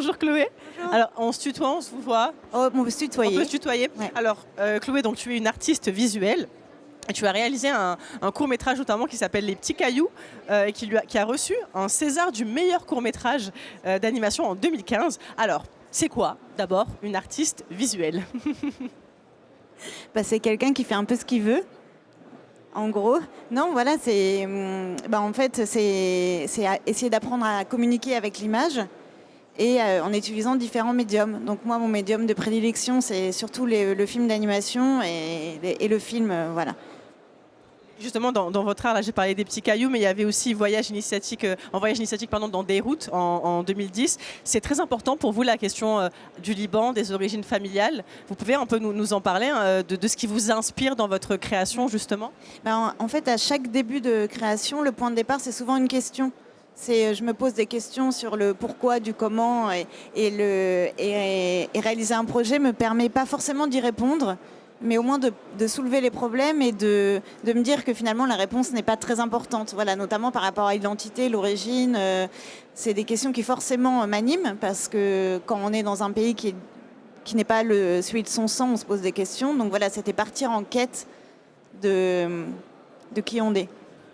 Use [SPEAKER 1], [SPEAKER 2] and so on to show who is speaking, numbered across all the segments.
[SPEAKER 1] Bonjour Chloé.
[SPEAKER 2] Bonjour.
[SPEAKER 1] Alors on se tutoie, on se vous voit.
[SPEAKER 2] Oh, on peut se tutoyer.
[SPEAKER 1] On peut se tutoyer.
[SPEAKER 2] Ouais.
[SPEAKER 1] Alors Chloé, donc tu es une artiste visuelle. Et tu as réalisé un court-métrage notamment qui s'appelle Les Petits Cailloux, qui a reçu un César du meilleur court-métrage d'animation en 2015. Alors, c'est quoi d'abord une artiste visuelle?
[SPEAKER 2] C'est quelqu'un qui fait un peu ce qu'il veut. En gros, non, voilà, c'est, en fait, c'est essayer d'apprendre à communiquer avec l'image et en utilisant différents médiums. Donc moi, mon médium de prédilection, c'est surtout le film d'animation et le film, voilà.
[SPEAKER 1] Justement, dans votre art, là, j'ai parlé des petits cailloux, mais il y avait aussi voyage initiatique dans Beyrouth en 2010. C'est très important pour vous la question du Liban, des origines familiales. Vous pouvez un peu nous en parler de ce qui vous inspire dans votre création, justement?
[SPEAKER 2] En fait, à chaque début de création, le point de départ, c'est souvent une question. Je me pose des questions sur le pourquoi, du comment, et réaliser un projet ne me permet pas forcément d'y répondre, mais au moins de soulever les problèmes et de me dire que finalement la réponse n'est pas très importante. Voilà, notamment par rapport à l'identité, l'origine. C'est des questions qui forcément m'animent parce que quand on est dans un pays qui n'est pas celui de son sang, on se pose des questions. Donc voilà, c'était partir en quête de qui on est.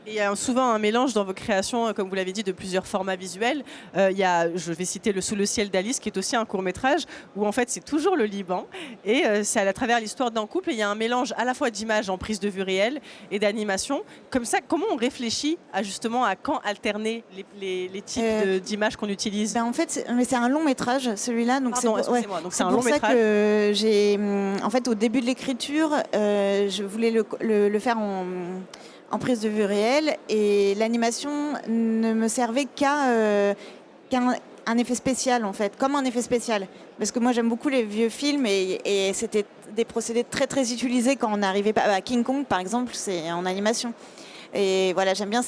[SPEAKER 1] Il y a souvent un mélange dans vos créations, comme vous l'avez dit, de plusieurs formats visuels. Je vais citer le Sous le ciel d'Alice, qui est aussi un court-métrage, où en fait c'est toujours le Liban. Et c'est à travers l'histoire d'un couple, et il y a un mélange à la fois d'images en prise de vue réelle et d'animation. Comme ça, comment on réfléchit justement à quand alterner les types d'images qu'on utilise?
[SPEAKER 2] En fait, c'est un long métrage, celui-là. Donc
[SPEAKER 1] Pardon, excusez-moi. Donc c'est un long
[SPEAKER 2] métrage.
[SPEAKER 1] métrage.
[SPEAKER 2] Que j'ai, en fait, au début de l'écriture, je voulais le faire en prise de vue réelle, et l'animation ne me servait qu'un effet spécial, en fait, comme un effet spécial. Parce que moi, j'aime beaucoup les vieux films, et c'était des procédés très, très utilisés quand on n'arrivait pas à King Kong, par exemple, c'est en animation. Et voilà, j'aime bien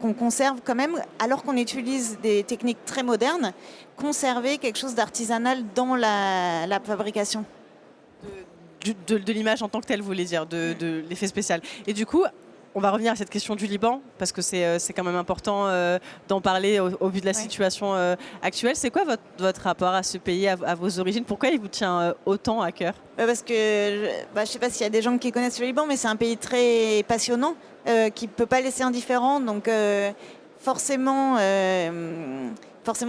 [SPEAKER 2] qu'on conserve quand même, alors qu'on utilise des techniques très modernes, conserver quelque chose d'artisanal dans la fabrication.
[SPEAKER 1] De l'image en tant que telle, vous voulez dire, de l'effet spécial. Et du coup, on va revenir à cette question du Liban, parce que c'est quand même important d'en parler au vu de la situation actuelle. C'est quoi votre rapport à ce pays, à vos origines? Pourquoi il vous tient autant à cœur?
[SPEAKER 2] Parce que je ne sais pas s'il y a des gens qui connaissent le Liban, mais c'est un pays très passionnant, qui ne peut pas laisser indifférent. Donc forcément,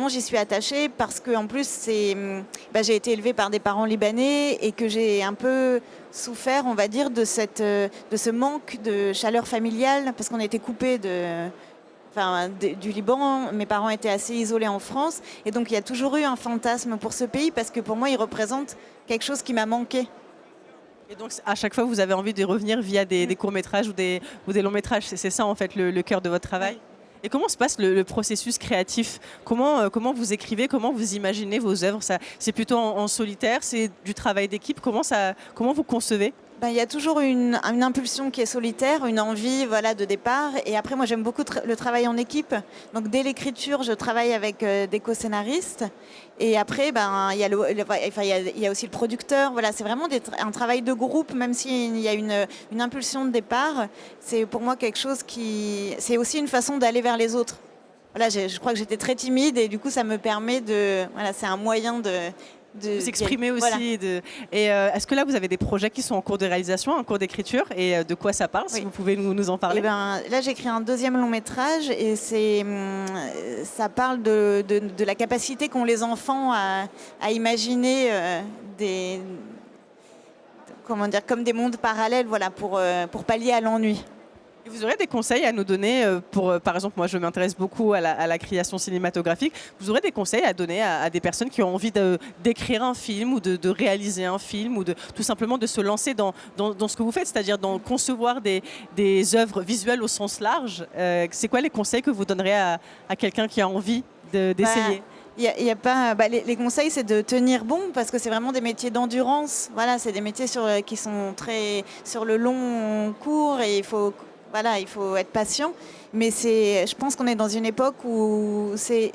[SPEAKER 2] j'y suis attachée, parce qu'en plus, j'ai été élevée par des parents libanais et que j'ai un peu souffert, on va dire, de ce manque de chaleur familiale, parce qu'on a été coupés du Liban. Mes parents étaient assez isolés en France, et donc il y a toujours eu un fantasme pour ce pays, parce que pour moi, il représente quelque chose qui m'a manqué.
[SPEAKER 1] Et donc à chaque fois, vous avez envie de revenir via des courts-métrages ou des longs-métrages. C'est ça, en fait, le cœur de votre travail? Et comment se passe le processus créatif? Comment vous écrivez? Comment vous imaginez vos œuvres? C'est plutôt en solitaire? C'est du travail d'équipe? Comment vous concevez?
[SPEAKER 2] Il y a toujours une impulsion qui est solitaire, une envie, voilà, de départ. Et après, moi, j'aime beaucoup le travail en équipe. Donc, dès l'écriture, je travaille avec des co-scénaristes. Et après, il y a aussi le producteur. Voilà, c'est vraiment un travail de groupe, même s'il y a une impulsion de départ. C'est pour moi quelque chose c'est aussi une façon d'aller vers les autres. Voilà, je crois que j'étais très timide, et du coup, ça me permet c'est un moyen de
[SPEAKER 1] vous exprimer aussi.
[SPEAKER 2] Voilà.
[SPEAKER 1] Et est-ce que là, vous avez des projets qui sont en cours de réalisation, en cours d'écriture? Et de quoi ça parle, si vous pouvez nous en parler?
[SPEAKER 2] Là, j'écris un deuxième long métrage, et ça parle de la capacité qu'ont les enfants à imaginer comme des mondes parallèles, voilà, pour pallier à l'ennui.
[SPEAKER 1] Et vous aurez des conseils à nous donner par exemple, moi je m'intéresse beaucoup à la création cinématographique. Vous aurez des conseils à donner à des personnes qui ont envie d'écrire un film, ou de réaliser un film, ou tout simplement de se lancer dans ce que vous faites, c'est-à-dire concevoir des œuvres visuelles au sens large? C'est quoi les conseils que vous donnerez à quelqu'un qui a envie d'essayer?
[SPEAKER 2] Y a pas, les conseils, c'est de tenir bon, parce que c'est vraiment des métiers d'endurance. Voilà, c'est des métiers qui sont très sur le long cours, et il faut être patient. Mais je pense qu'on est dans une époque où ce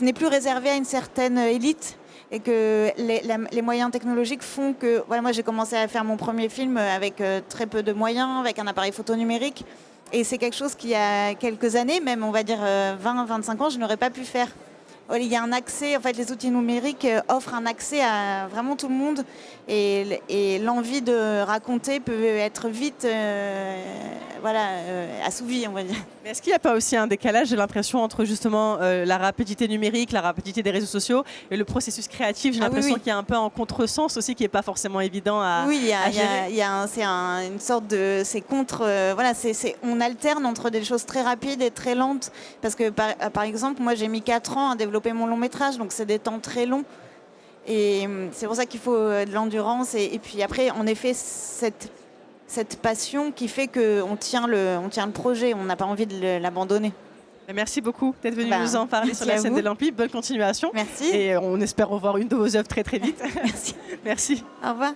[SPEAKER 2] n'est plus réservé à une certaine élite, et que les moyens technologiques font que... Voilà, moi, j'ai commencé à faire mon premier film avec très peu de moyens, avec un appareil photo numérique. Et c'est quelque chose qui, il y a quelques années, même on va dire 20-25 ans, je n'aurais pas pu faire. il y a un accès, en fait, les outils numériques offrent un accès à vraiment tout le monde et l'envie de raconter peut être vite assouvie, on va dire.
[SPEAKER 1] Mais est-ce qu'il n'y a pas aussi un décalage, j'ai l'impression, entre justement la rapidité numérique, la rapidité des réseaux sociaux et le processus créatif? J'ai l'impression qu'il y a un peu un contresens aussi qui n'est pas forcément évident à gérer.
[SPEAKER 2] C'est une sorte de... C'est contre... on alterne entre des choses très rapides et très lentes. Parce que, par exemple, moi, j'ai mis 4 ans à développer mon long métrage, donc c'est des temps très longs. Et c'est pour ça qu'il faut de l'endurance. Et puis après, en effet, cette passion qui fait qu'on tient le projet, on n'a pas envie de l'abandonner.
[SPEAKER 1] Merci beaucoup d'être venu nous en parler sur la scène de l'Ampli. Bonne continuation.
[SPEAKER 2] Merci.
[SPEAKER 1] Et on espère revoir une de vos œuvres très très vite.
[SPEAKER 2] Merci.
[SPEAKER 1] Merci.
[SPEAKER 2] Au revoir.